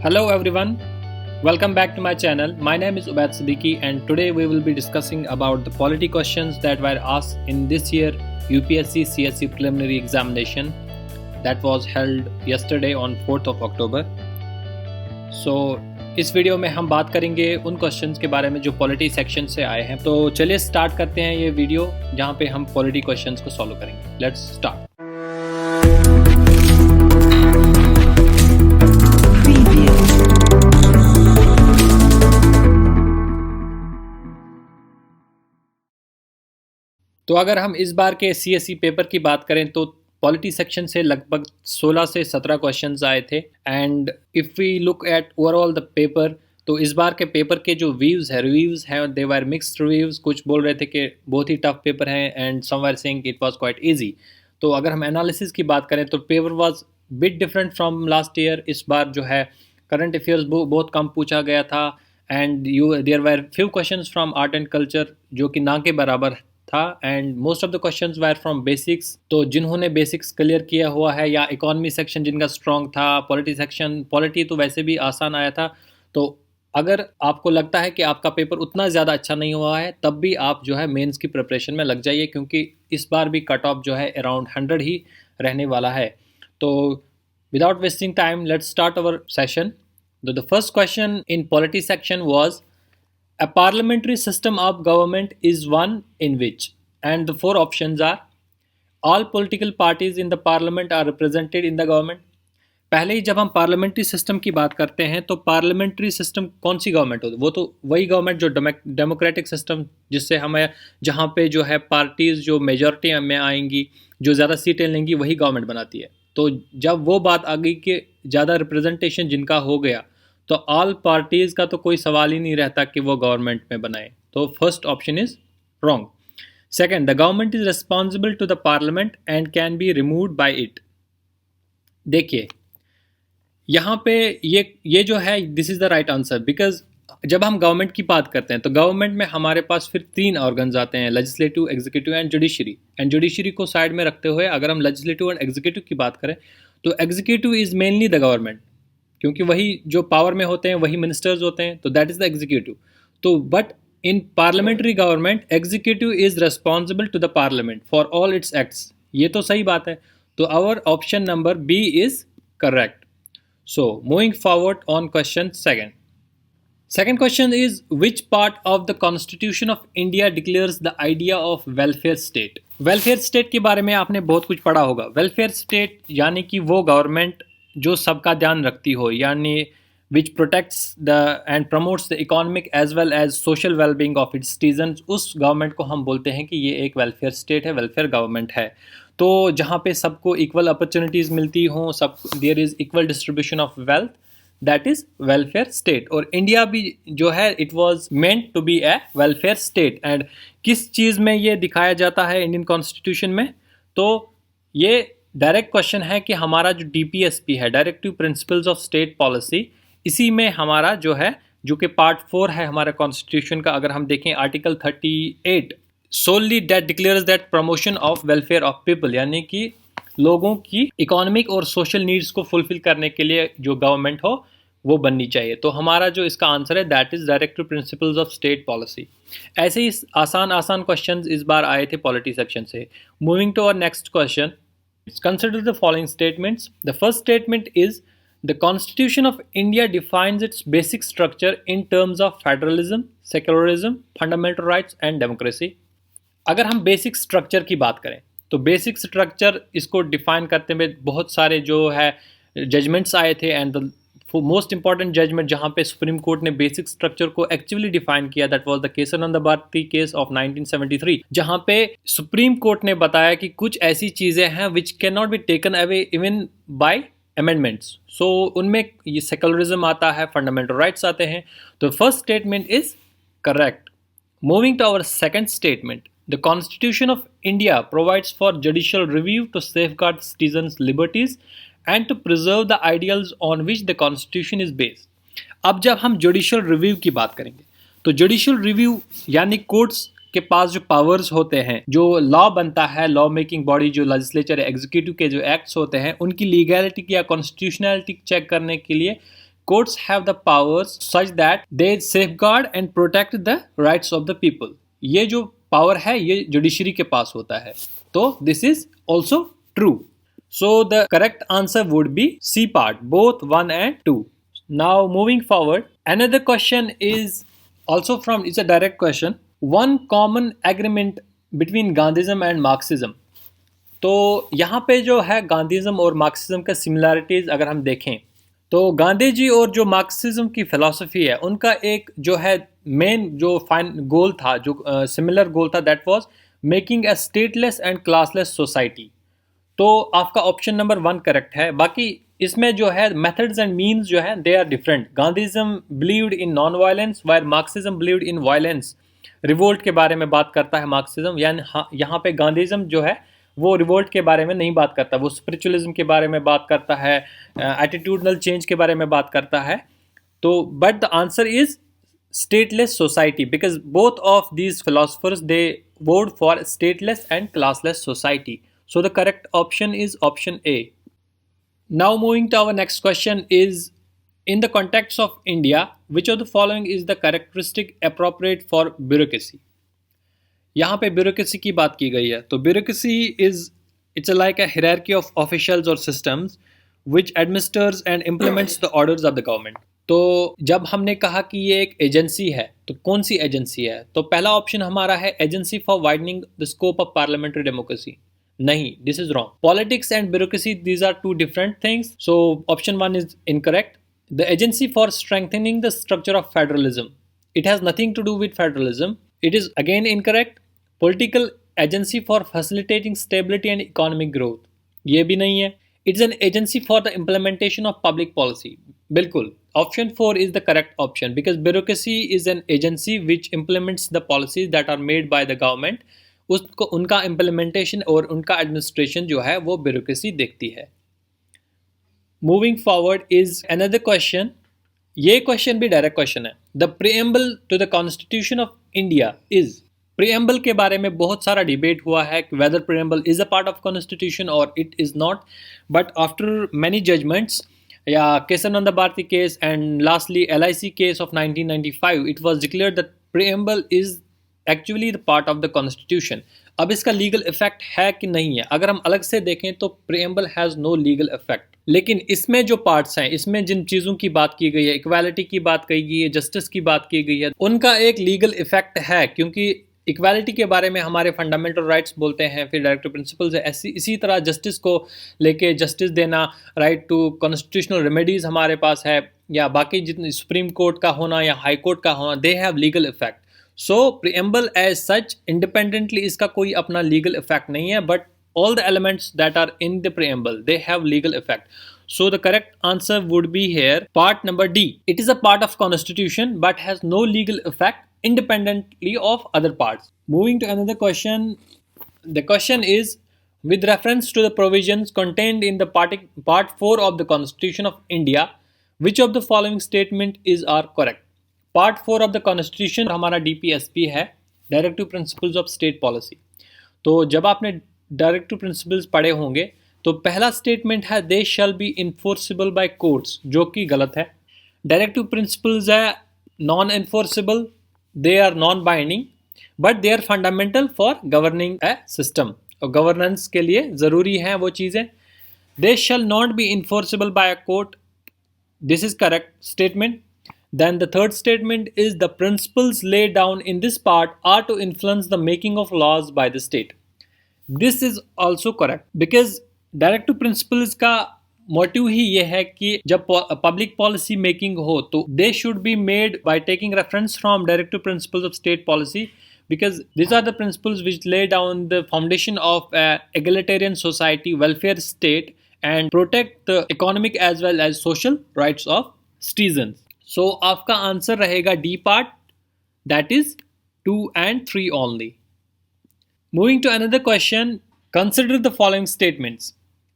Hello everyone, welcome back to my channel. My name is Ubaid Siddiqui and today we will be discussing about the polity questions that were asked in this year UPSC CSE preliminary examination that was held yesterday on 4th of October. So इस video में हम बात करेंगे उन questions के बारे में जो पॉलिटी सेक्शन से आए हैं। तो चलिए स्टार्ट करते हैं ये वीडियो जहाँ पे हम पॉलिटी क्वेश्चंस को सॉल्व करेंगे। Let's start. तो अगर हम इस बार के CSE पेपर की बात करें तो पॉलिटी सेक्शन से लगभग 16 से 17 क्वेश्चंस आए थे। And if we look at overall the paper, तो इस बार के पेपर के जो रिव्यूज़ हैं दे वर मिक्स्ड रिव्यूज़। कुछ बोल रहे थे कि बहुत ही टफ पेपर है and some were saying it was quite easy. तो अगर हम एनालिसिस की बात करें तो paper was bit different from last year. इस बार जो है करंट अफेयर्स बहुत कम पूछा गया था and there were few questions from art and culture जो कि ना के बराबर था। And most of the questions were from basics. तो जिन्होंने बेसिक्स क्लियर किया हुआ है या इकोनॉमी सेक्शन जिनका स्ट्रॉन्ग था, पॉलिटी तो वैसे भी आसान आया था। तो अगर आपको लगता है कि आपका पेपर उतना ज़्यादा अच्छा नहीं हुआ है तब भी आप जो है मेंस की प्रिपरेशन में लग जाइए, क्योंकि इस बार भी कट ऑफ जो है अराउंड 100 ही रहने वाला है। तो without wasting time let's start our session. The first question in polity section was a parliamentary system of government is one in which, and the four options are all political parties in the parliament are represented in the government। पहले ही जब हम parliamentary system की बात करते हैं तो parliamentary system कौन सी government होती है? वो तो वही गवर्नमेंट जो डेमोक्रेटिक सिस्टम जिससे हमें जहाँ पे जो है पार्टीज़ जो मेजॉरिटी में आएंगी, जो ज़्यादा सीटें लेंगी, वही गवर्नमेंट बनाती है। तो जब वो बात आ गई कि ज़्यादा रिप्रेजेंटेशन जिनका हो गया तो ऑल पार्टीज़ का तो कोई सवाल ही नहीं रहता कि वो गवर्नमेंट में बनाए। तो first option is wrong. Second, the government is responsible to the parliament and can be removed by it. देखिए यहाँ पे ये जो है this is the right answer, because जब हम गवर्नमेंट की बात करते हैं तो गवर्नमेंट में हमारे पास फिर 3 ऑर्गन्स आते हैं, legislative, executive and judiciary. And judiciary को साइड में रखते हुए अगर हम लेजिस्लेटिव एंड एग्जीक्यूटिव की बात करें तो executive is mainly the government, क्योंकि वही जो पावर में होते हैं वही मिनिस्टर्स होते हैं, तो दैट इज़ द एग्जीक्यूटिव। तो but in parliamentary government executive is responsible to the parliament for all its acts. ये तो सही बात है। तो our option number B is correct. So moving forward on question second. Second question is, which part of the Constitution of India declares the idea of welfare state? Welfare state के बारे में आपने बहुत कुछ पढ़ा होगा। Welfare state यानी कि वो गवर्नमेंट जो सबका ध्यान रखती हो, यानी which protects the and promotes the economic as well as social well-being of its citizens, उस गवर्नमेंट को हम बोलते हैं कि ये एक वेलफेयर स्टेट है, वेलफेयर गवर्नमेंट है। तो जहाँ पे सबको इक्वल अपॉर्चुनिटीज़ मिलती हों, सब there is equal distribution of wealth, that is welfare state. और इंडिया भी जो है it was meant to be a welfare state. And किस चीज़ में ये दिखाया जाता है इंडियन कॉन्स्टिट्यूशन में? तो ये डायरेक्ट क्वेश्चन है कि हमारा जो DPSP है, directive principles of state policy, इसी में हमारा जो है, जो कि पार्ट 4 है हमारे कॉन्स्टिट्यूशन का, अगर हम देखें article 38 solely that declares that promotion of welfare of people, यानी कि लोगों की इकोनॉमिक और सोशल नीड्स को फुलफिल करने के लिए जो गवर्नमेंट हो वो बननी चाहिए। तो हमारा जो इसका आंसर है that is directive principles of state policy. ऐसे ही आसान क्वेश्चंस इस बार आए थे पॉलिटी सेक्शन से। Moving to our next question, consider the following statements. The first statement is, the Constitution of India defines its basic structure in terms of federalism, secularism, fundamental rights and democracy। अगर हम basic structure की बात करें तो basic structure इसको define करते हुए बहुत सारे जो है जजमेंट्स आए थे। And the most important judgment जहाँ पे सुप्रीम कोर्ट ने बेसिक स्ट्रक्चर को एक्चुअली डिफाइन किया, that was the Kesavananda Bharati case of 1973, जहाँ पे सुप्रीम कोर्ट ने बताया कि कुछ ऐसी चीज़ें हैं which can not be taken away even by amendments. So उनमें ये सेकुलरिज्म आता है, फंडामेंटल राइट्स आते हैं। तो first statement is correct. Moving to our second statement, the constitution of India provides for judicial review to safeguard citizens liberties and to preserve the ideals on which the constitution is based। अब जब हम judicial review की बात करेंगे तो judicial review यानी courts के पास जो पावर्स होते हैं, जो लॉ बनता है, लॉ मेकिंग बॉडी जो लेजिस्लेचर एग्जीक्यूटिव के जो एक्ट्स होते हैं, उनकी लीगैलिटी या कॉन्स्टिट्यूशनैलिटी चेक करने के लिए courts have the powers such that they safeguard and protect the rights of the people. ये जो पावर है ये जुडिशरी के पास होता है. तो this is also true. So the correct answer would be C part, both 1 and 2. Now moving forward, another question is also from, it's a direct question. One common agreement between Gandhism and Marxism. तो यहाँ पे जो है गांधीज़म और Marxism का similarities अगर हम देखें तो गांधी जी और जो मार्क्सिज्म की फ़िलासफ़ी है उनका एक जो है मेन जो फाइन गोल था, जो सिमिलर गोल था, that was making a stateless and classless society. तो आपका ऑप्शन नंबर 1 करेक्ट है. बाकी इसमें जो है मेथड्स एंड मीन्स जो है they are different. Gandhism believed in non violence where marxism believed in violence. Revolt के बारे में बात करता है मार्क्सिज्म, यानी यहाँ पे गांधीज़म जो है वो रिवोल्ट के बारे में नहीं बात करता, वो स्पिरिचुअलिज्म के बारे में बात करता है, एटीट्यूडनल चेंज के बारे में बात करता है. तो but the answer is stateless society because both of these philosophers they voted for stateless and classless society. So the correct option is option A. Now moving to our next question is in the context of India, which of the following is the characteristic appropriate for bureaucracy? यहाँ पे bureaucracy की बात की गई है. तो bureaucracy it's like a hierarchy of officials और systems which administers and implements the orders of the government. तो जब हमने कहा कि ये एक एजेंसी है तो कौन सी एजेंसी है, तो पहला ऑप्शन हमारा है agency for widening the scope of parliamentary democracy. नहीं, this is wrong. Politics and bureaucracy these are two different things. So option 1 is incorrect. The agency for strengthening the structure of federalism. It has nothing to do with federalism. It is again incorrect. Political agency for facilitating stability and economic growth. ये भी नहीं है. It is an agency for the implementation of public policy. बिल्कुल. Option 4 is the correct option because bureaucracy is an agency which implements the policies that are made by the government. उसको उनका implementation और उनका administration जो है वो bureaucracy देखती है. Moving forward is another question. ये क्वेश्चन भी डायरेक्ट क्वेश्चन है. The preamble to the Constitution of India is. preamble के बारे में बहुत सारा डिबेट हुआ है कि whether preamble is a part of constitution or it is not. But after many judgments, या केसरनंदा Bharti case and lastly LIC case of 1995, it was declared that preamble is actually the part of the constitution. अब इसका legal effect है कि नहीं है, अगर हम अलग से देखें तो preamble has no legal effect. लेकिन इसमें जो पार्ट्स हैं, इसमें जिन चीज़ों की बात की गई है, इक्वालिटी की बात की गई है, जस्टिस की बात की गई है, उनका एक लीगल इफेक्ट है. क्योंकि इक्वालिटी के बारे में हमारे फंडामेंटल राइट्स बोलते हैं, फिर डायरेक्टिव प्रिंसिपल्स है, इसी तरह जस्टिस को लेके जस्टिस देना, राइट टू कॉन्स्टिट्यूशनल रेमेडीज़ हमारे पास है, या बाकी जितने सुप्रीम कोर्ट का होना या हाई कोर्ट का होना, they have legal effect. So preamble as such independently इसका कोई अपना लीगल इफेक्ट नहीं है, but all the elements that are in the preamble, they have legal effect. So the correct answer would be here part number D. It is a part of constitution but has no legal effect independently of other parts. Moving to another question. The question is, with reference to the provisions contained in the part 4 of the Constitution of India, which of the following statement are correct? Part 4 of the Constitution हमारा DPSP है, Directive Principles of State Policy. तो जब आपने directive principles पढ़े होंगे तो पहला statement है they shall be enforceable by courts, जो कि गलत है. डायरेक्टिव प्रिंसिपल्स है non enforceable, they are non binding, but they are fundamental for governing a system, और गवर्नेंस के लिए ज़रूरी हैं वो चीज़ें. They shall not be enforceable by a court, this is correct statement. Then the third statement is the principles laid down in this part are to influence the making of laws by the state. This is also correct because directive principles का motive ही ये है कि जब public policy making हो तो they should be made by taking reference from directive principles of state policy because these are the principles which lay down the foundation of an egalitarian society, welfare state and protect the economic as well as social rights of citizens. So आपका answer रहेगा D part, that is 2 and 3 only. Moving to another question, consider the following statements.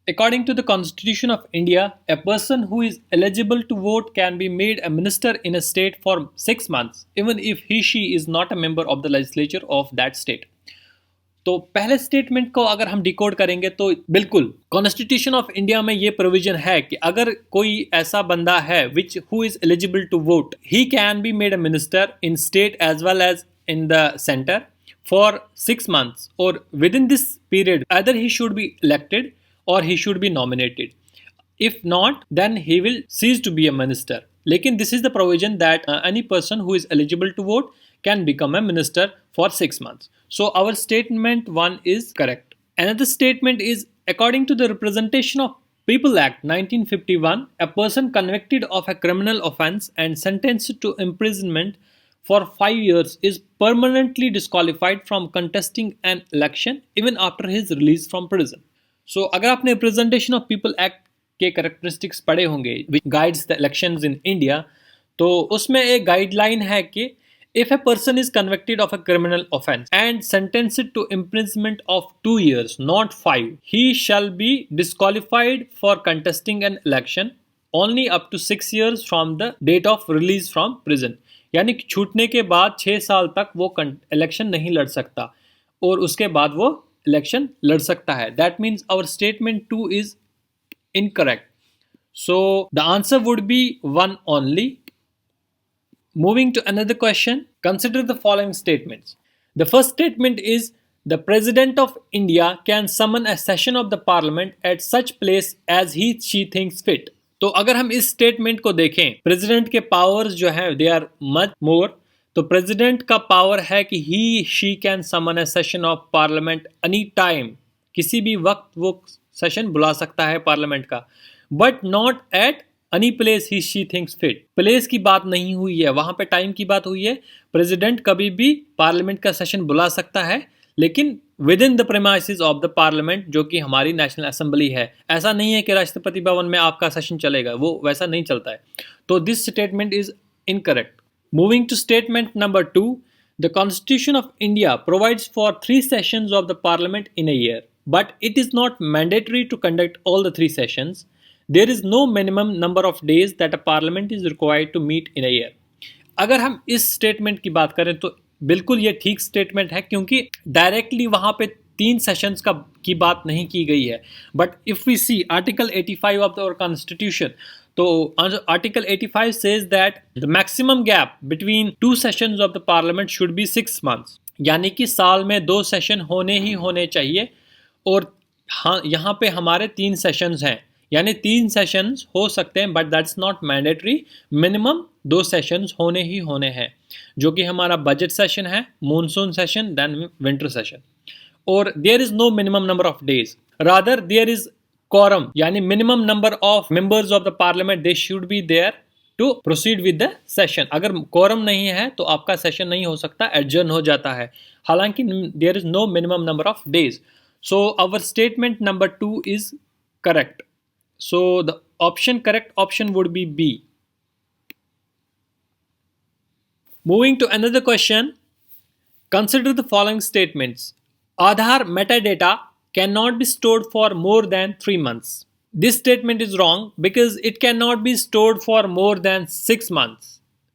According to the Constitution of India, a person who is eligible to vote can be made a minister in a state for 6 months, even if he/she is not a member of the legislature of that state. तो पहले statement को अगर हम decode करेंगे तो बिल्कुल constitution of India में ये प्रोविजन है कि अगर कोई ऐसा बंदा है which who is eligible to vote, he can be made a minister in state as well as in the center for 6 months, or within this period either he should be elected or he should be nominated. If not, then he will cease to be a minister. Lekin this is the provision that any person who is eligible to vote can become a minister for 6 months. So our statement 1 is correct. Another statement is, according to the Representation of People Act 1951, a person convicted of a criminal offence and sentenced to imprisonment for 5 years is permanently disqualified from contesting an election even after his release from prison. So अगर आपने Representation of People Act के characteristics पढ़े होंगे which guides the elections in India, तो उसमें एक guideline है कि if a person is convicted of a criminal offense and sentenced to imprisonment of 2 years, not 5, he shall be disqualified for contesting an election only up to 6 years from the date of release from prison. यानी कि छूटने के बाद 6 साल तक वो election नहीं लड़ सकता और उसके बाद वो इलेक्शन लड़ सकता है. That means our statement 2 is incorrect. So the answer would be 1 only. Moving to another question, consider the following statements. The first statement is the president of India can summon a session of the parliament at such place as he she thinks fit. तो अगर हम इस statement को देखें, president के powers जो हैं they are much more. तो प्रेसिडेंट का पावर है कि he she can summon a session of parliament any time, किसी भी वक्त वो सेशन बुला सकता है पार्लियामेंट का, but not at any place he she thinks fit. Place की बात नहीं हुई है, वहां पे टाइम की बात हुई है. प्रेसिडेंट कभी भी पार्लियामेंट का सेशन बुला सकता है, लेकिन with in the premises of the parliament, जो कि हमारी नेशनल असेंबली है. ऐसा नहीं है कि राष्ट्रपति भवन में आपका सेशन चलेगा, वो वैसा नहीं चलता है. तो this statement is incorrect. Moving to statement number 2, the constitution of India provides for 3 sessions of the parliament in a year, but it is not mandatory to conduct all the 3 sessions. There is no minimum number of days that a parliament is required to meet in a year. अगर हम इस statement की बात करें तो बिल्कुल ये ठीक स्टेटमेंट है, क्योंकि डायरेक्टली वहां पे 3 सेशंस की बात नहीं की गई है. But if we see article 85 of our constitution, तो article 85 says that the maximum gap between 2 sessions of the parliament should be 6 months. यानी कि साल में 2 सेशन होने ही होने चाहिए. और हाँ, यहाँ पे हमारे 3 सेशंस हैं, यानी 3 सेशंस हो सकते हैं, but that's not mandatory. Minimum 2 sessions होने ही होने हैं, जो कि हमारा बजट सेशन है, monsoon session, then winter session. और there is no minimum number of days, rather there is quorum, यानी minimum number of members of the parliament they should be there to proceed with the session. अगर quorum नहीं है तो आपका session नहीं हो सकता, एडजर्न हो जाता है. हालांकि there is no minimum number of days. So our statement number 2 is correct. So the correct option would be B. Moving to another question, consider the following statements. Aadhaar metadata cannot be stored for more than 3 months. This statement is wrong because it cannot be stored for more than 6 months.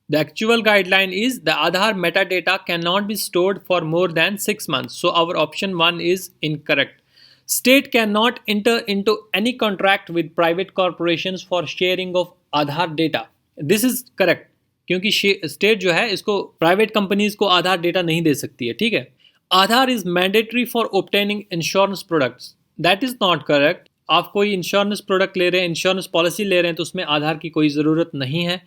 The actual guideline is the Aadhaar metadata cannot be stored for more than 6 months. So our option 1 is incorrect. State cannot enter into any contract with private corporations for sharing of Aadhaar data. This is correct, क्योंकि state जो है इसको private companies को आधार data नहीं दे सकती है. ठीक है. Aadhaar is mandatory for obtaining insurance products. That is not correct. आप कोई इंश्योरेंस प्रोडक्ट ले रहे हैं, इंश्योरेंस पॉलिसी ले रहे हैं, तो उसमें आधार की कोई ज़रूरत नहीं है.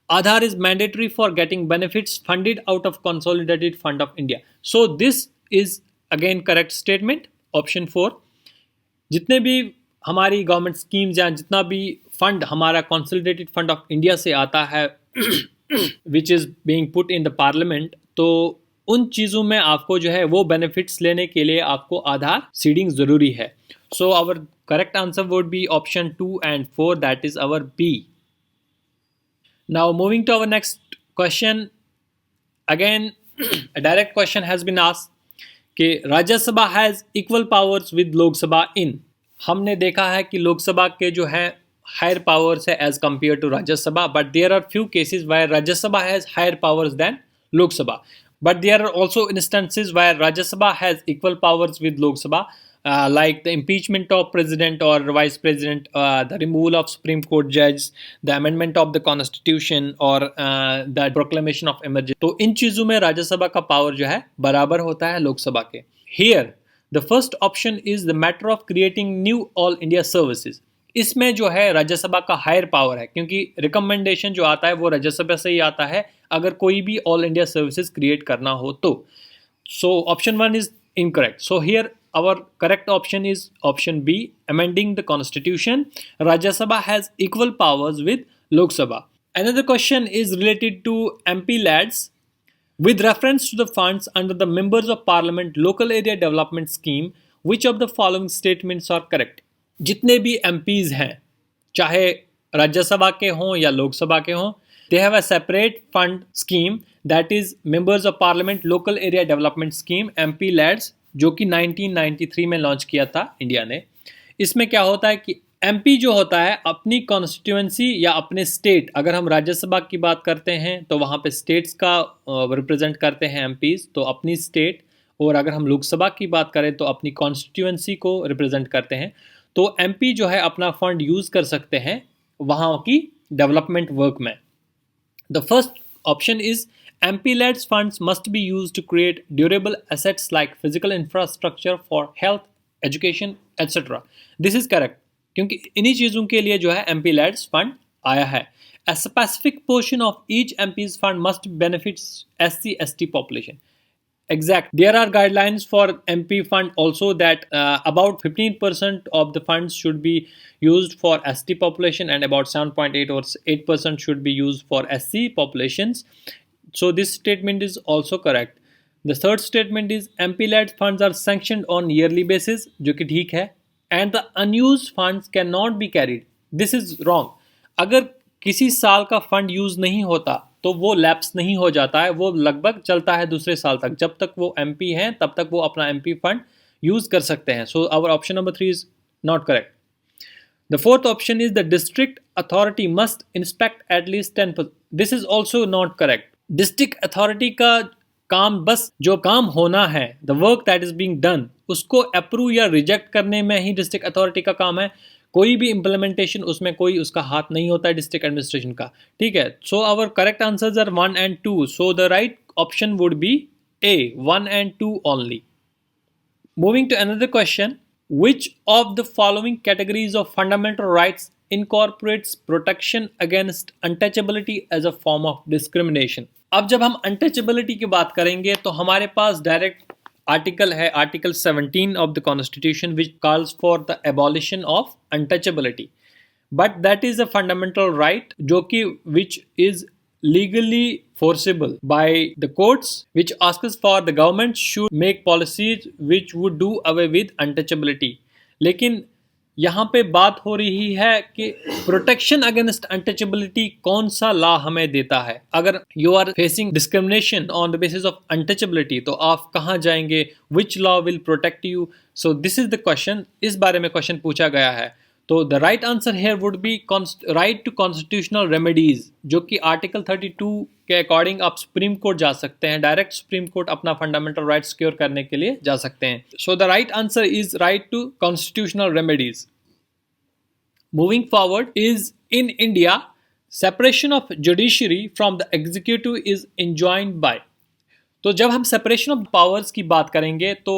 Aadhaar is mandatory for getting benefits funded out of consolidated fund of India. So this is again correct statement, option 4. जितने भी हमारी गवर्नमेंट स्कीम्स या जितना भी फंड हमारा कंसोलिडेटेड फंड ऑफ इंडिया से आता है which is being put in the parliament, तो उन चीज़ों में आपको जो है वो बेनिफिट्स लेने के लिए आपको आधार सीडिंग ज़रूरी है. So our correct answer would be option 2 and 4, that is our B. Now moving to our next question. अगेन a direct question has been asked कि Rajya Sabha has equal powers with Lok Sabha in. हमने देखा है कि लोकसभा के जो है हायर पावर्स है as compare to Rajya Sabha, but there are few cases where Rajya Sabha has higher powers than Lok Sabha. But there are also instances where Rajya Sabha has equal powers with Lok Sabha, like the impeachment of president or vice president, the removal of Supreme Court judges, the amendment of the constitution or the proclamation of emergency. तो इन चीजों में राज्य सभा का power जो है बराबर होता है लोक सभा के. Here the first option is the matter of creating new all India services. इसमें जो है राज्यसभा का हायर पावर है, क्योंकि रिकमेंडेशन जो आता है वो राज्यसभा से ही आता है अगर कोई भी ऑल इंडिया सर्विसेज क्रिएट करना हो तो. सो option 1 is incorrect. So here our correct option is option B, amending the constitution. Rajya Sabha has equal powers with Lok Sabha. Another question is related to MP lads. With reference to the funds under the Members of Parliament Local Area Development Scheme, which of the following statements are correct? जितने भी MPs हैं, चाहे राज्यसभा के हों या लोकसभा के हों, they have a separate fund scheme that is Members of Parliament Local Area Development Scheme, MP lads, जो कि 1993 में लॉन्च किया था इंडिया ने. इसमें क्या होता है कि एमपी जो होता है अपनी कॉन्स्टिट्यूएंसी या अपने स्टेट, अगर हम राज्यसभा की बात करते हैं तो वहाँ पे स्टेट्स का रिप्रेजेंट करते हैं एमपीज, तो अपनी स्टेट, और अगर हम लोकसभा की बात करें तो अपनी कॉन्स्टिट्यूएंसी को रिप्रेजेंट करते हैं. तो एमपी जो है अपना फंड यूज़ कर सकते हैं वहाँ की डेवलपमेंट वर्क में. The first option is MP-led funds must be used to create durable assets like physical infrastructure for health, education, etc. This is correct, क्योंकि इन्हीं चीज़ों के लिए जो है MP-led fund आया है. A specific portion of each MP's fund must benefit SC/ST population. Exact. There are guidelines for MP fund also that about 15% of the funds should be used for ST population and about 7.8 or 8% should be used for SC populations. So this statement is also correct. The third statement is MP-led funds are sanctioned on yearly basis, जो कि ठीक है. And the unused funds cannot be carried. This is wrong. अगर किसी साल का fund use नहीं होता तो वो लैप्स नहीं हो जाता है, वो लगभग चलता है दूसरे साल तक. जब तक वो MP हैं तब तक वो अपना MP फंड यूज कर सकते हैं. So our option number 3 is not correct. The fourth option is the district authority must inspect at least 10%. This is also not correct. District authority का काम, बस जो काम होना है, the work that is being done, उसको approve या reject करने में ही डिस्ट्रिक्ट अथॉरिटी का काम है. कोई भी इम्प्लीमेंटेशन उसमें कोई उसका हाथ नहीं होता है डिस्ट्रिक्ट एडमिनिस्ट्रेशन का. ठीक है. So our correct answers are 1 and 2. So the right option would be A, 1 and 2 only. Moving to another question, which of the following categories of fundamental rights incorporates protection against untouchability as a form of discrimination? अब जब हम untouchability की बात करेंगे तो हमारे पास direct article है, article 17 of the constitution which calls for the abolition of untouchability. But that is a fundamental right जो कि which is legally forcible by the courts, which asks for the government should make policies which would do away with untouchability. लेकिन यहाँ पे बात हो रही है कि प्रोटेक्शन अगेंस्ट अनटचेबिलिटी कौन सा लॉ हमें देता है. अगर you are facing discrimination on the basis of untouchability तो आप कहाँ जाएंगे, which law will protect you. So this is the question, इस बारे में क्वेश्चन पूछा गया है. तो the right answer here would be right to constitutional remedies, जो कि आर्टिकल 32 के अकॉर्डिंग आप सुप्रीम कोर्ट जा सकते हैं. डायरेक्ट सुप्रीम कोर्ट अपना फंडामेंटल राइट सिक्योर करने के लिए जा सकते हैं. So the right answer is right to constitutional remedies. Moving forward is in India separation of judiciary from the executive is enjoined by. तो जब हम सेपरेशन ऑफ पावर्स की बात करेंगे तो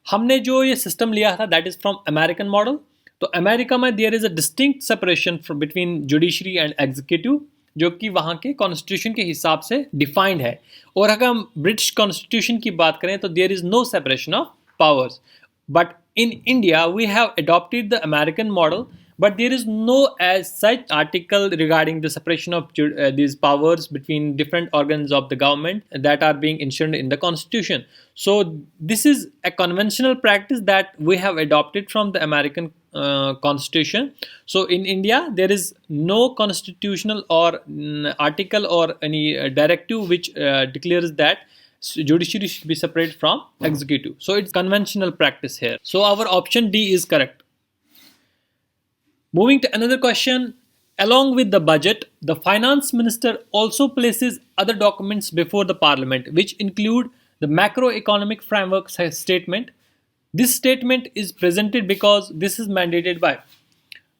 हमने जो ये सिस्टम लिया था that is from American model. तो अमेरिका में there is a distinct separation between judiciary and executive, जो कि वहाँ के कॉन्स्टिट्यूशन के हिसाब से डिफाइंड है. और अगर हम ब्रिटिश कॉन्स्टिट्यूशन की बात करें तो there is no separation of powers. But in India we have adopted the American model, but there is no as such article regarding the separation of these powers between different organs of the government that are being enshrined in the constitution. So this is a conventional practice that we have adopted from the American constitution. So in India there is no constitutional or article or any directive which declares that judiciary should be separate from executive. So it's conventional practice here. So our option D is correct. Moving to another question, Along with the budget, the finance minister also places other documents before the parliament, which include the macroeconomic framework statement. This statement is presented because this is mandated by.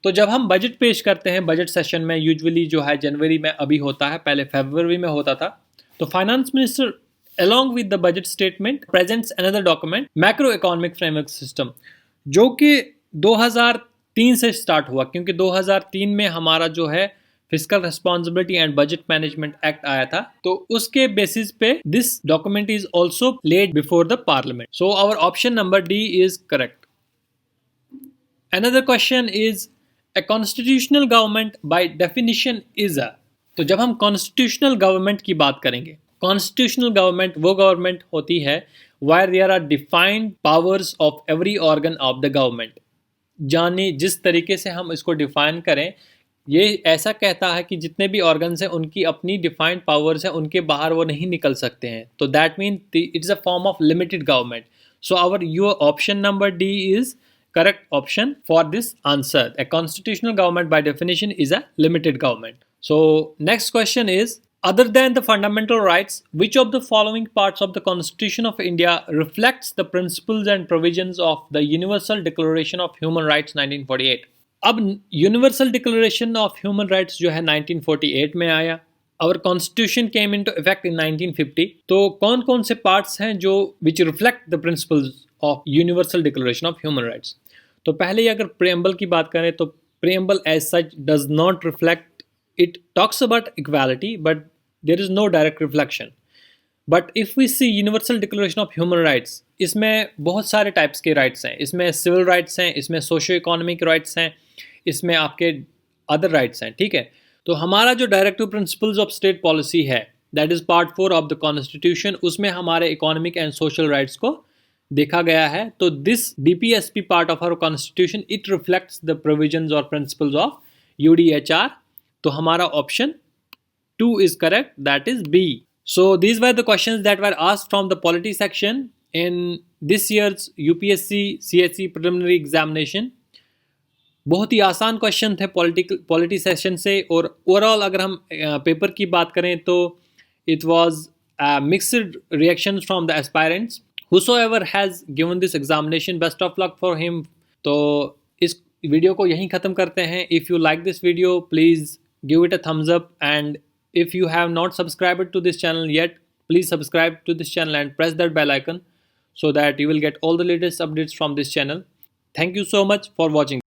तो जब हम budget पेश करते हैं budget session में, usually जो है जनवरी में अभी होता है, पहले फरवरी में होता था, तो finance minister along with the budget statement presents another document, macro economic framework system, जो कि 2003 से स्टार्ट हुआ, क्योंकि 2003 में हमारा जो है physical responsibility and budget management act आया था, तो उसके बेसिस पे this document is also laid before the parliament. So our option number D is correct. Another question is a constitutional government by definition is a. तो जब हम constitutional government की बात करेंगे, कॉन्स्टिट्यूशनल गवर्नमेंट वो गवर्नमेंट होती है where there are defined powers of every organ of the government. जाने जिस तरीके से हम इसको डिफाइन करें, ये ऐसा कहता है कि जितने भी ऑर्गन्स हैं उनकी अपनी डिफाइंड पावर्स हैं, उनके बाहर वो नहीं निकल सकते हैं. तो that mean it is a form of limited government. So our your option number D is correct option for this answer. A constitutional government by definition is a limited government. So next question is, other than the fundamental rights, which of the following parts of the Constitution of India reflects the principles and provisions of the Universal Declaration of Human Rights 1948? अब Universal Declaration of Human Rights जो है 1948 में आया. Our Constitution came into effect in 1950. तो कौन कौन से parts हैं जो which reflect the principles of Universal Declaration of Human Rights? तो पहले ही अगर प्रेम्बल की बात करें तो preamble as such does not reflect, it talks about equality but there is no direct reflection. But if we see Universal Declaration of Human Rights, इसमें बहुत सारे टाइप्स के राइट्स हैं. इसमें सिविल राइट्स हैं, इसमें सोशियो इकोनॉमिक राइट्स हैं, इसमें आपके अदर राइट्स हैं. ठीक है, तो हमारा जो directive principles of state policy है, that is part 4 of the constitution, उसमें हमारे इकोनॉमिक एंड सोशल राइट्स को देखा गया है. तो this DPSP part of our constitution, it reflects the provisions और प्रिंसिपल्स ऑफ UDHR. तो हमारा option 2 is correct, that is B. So these were the questions that were asked from the polity section in this year's UPSC CSE preliminary examination. बहुत ही आसान question थे polity section से. और overall अगर हम पेपर की बात करें तो it was mixed reactions from the aspirants. Whosoever has given this examination, best of luck for him. तो इस वीडियो को यहीं ख़त्म करते हैं. If you like this video, please give it a thumbs up, and if you have not subscribed to this channel yet, please subscribe to this channel and press that bell icon so that you will get all the latest updates from this channel. Thank you so much for watching.